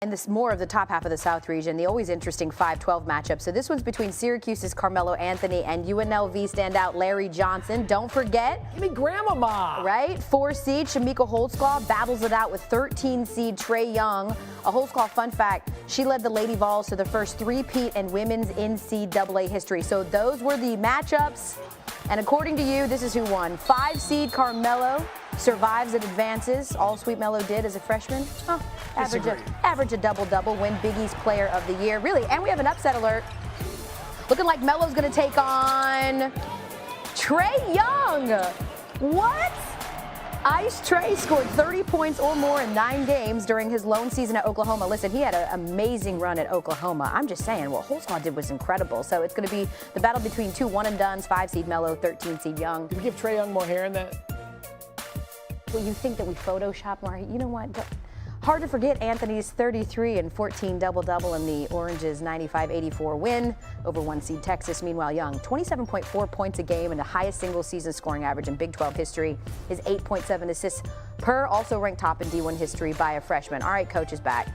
And this more of the top half of the South region, the always interesting 5-12 matchup. So this one's between Syracuse's Carmelo Anthony and UNLV standout Larry Johnson. Don't forget. Give me Grandmama. Right? 4 seed Shamika Holtzclaw battles it out with 13 seed Trae Young. A Holtzclaw fun fact, she led the Lady Vols to the first three-peat in women's NCAA history. So those were the matchups. And according to you, this is who won. 5 seed Carmelo survives and advances. All Sweet Mello did as a freshman. Oh, average a double-double, win Big East Player of the Year. Really, and we have an upset alert. Looking like Melo's going to take on Trae Young. What? Ice Trae scored 30 points or more in 9 games during his lone season at Oklahoma. Listen, he had an amazing run at Oklahoma. I'm just saying, what Holtzclaw did was incredible. So it's going to be the battle between 2 one-and-dones, 5 seed Melo, 13 seed Young. Did we give Trae Young more hair in that? Well, you think that we Photoshop more? You know what? Hard to forget Anthony's 33 and 14 double-double in the Orange's 95-84 win over 1 seed Texas. Meanwhile, Young, 27.4 points a game and the highest single-season scoring average in Big 12 history. His 8.7 assists per, also ranked top in D1 history by a freshman. All right, Coach is back.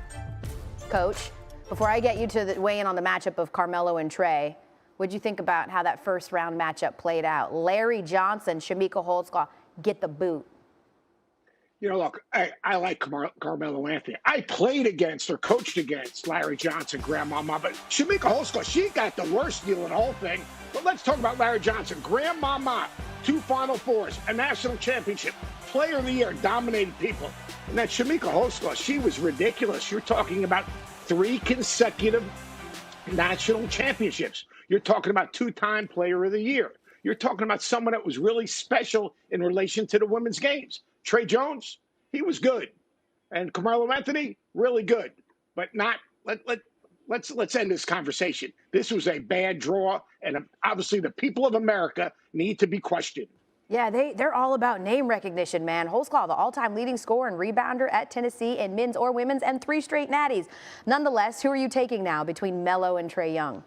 Coach, before I get you to weigh in on the matchup of Carmelo and Trae, what'd you think about how that first-round matchup played out? Larry Johnson, Shamika Holtzclaw, get the boot. You know, look, I like Carmelo Anthony. I played against or coached against Larry Johnson, Grandmama, but Shamika Holtzclaw, she got the worst deal in the whole thing. But let's talk about Larry Johnson. Grandmama, 2 Final Fours, a national championship, Player of the Year, dominated people. And that Shamika Holtzclaw, she was ridiculous. You're talking about 3 consecutive national championships. You're talking about 2-time Player of the Year. You're talking about someone that was really special in relation to the women's games. Trey Jones, he was good, and Carmelo Anthony, really good, but not. Let's end this conversation. This was a bad draw, and obviously the people of America need to be questioned. Yeah, they're all about name recognition, man. Holtzclaw, the all-time leading scorer and rebounder at Tennessee in men's or women's, and 3 straight natties. Nonetheless, who are you taking now between Melo and Trae Young?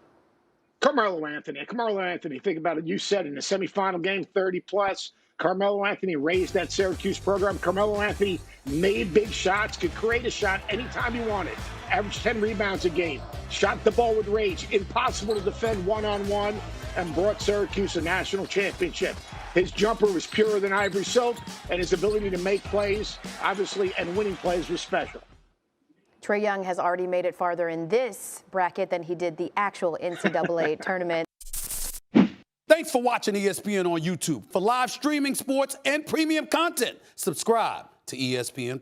Carmelo Anthony. Carmelo Anthony. Think about it. You said in the semifinal game, 30+. Carmelo Anthony raised that Syracuse program. Carmelo Anthony made big shots, could create a shot anytime he wanted. Averaged 10 rebounds a game. Shot the ball with rage. Impossible to defend one-on-one, and brought Syracuse a national championship. His jumper was purer than ivory silk, and his ability to make plays, obviously, and winning plays was special. Trae Young has already made it farther in this bracket than he did the actual NCAA tournament. Thanks for watching ESPN on YouTube. For live streaming, sports, and premium content, subscribe to ESPN+.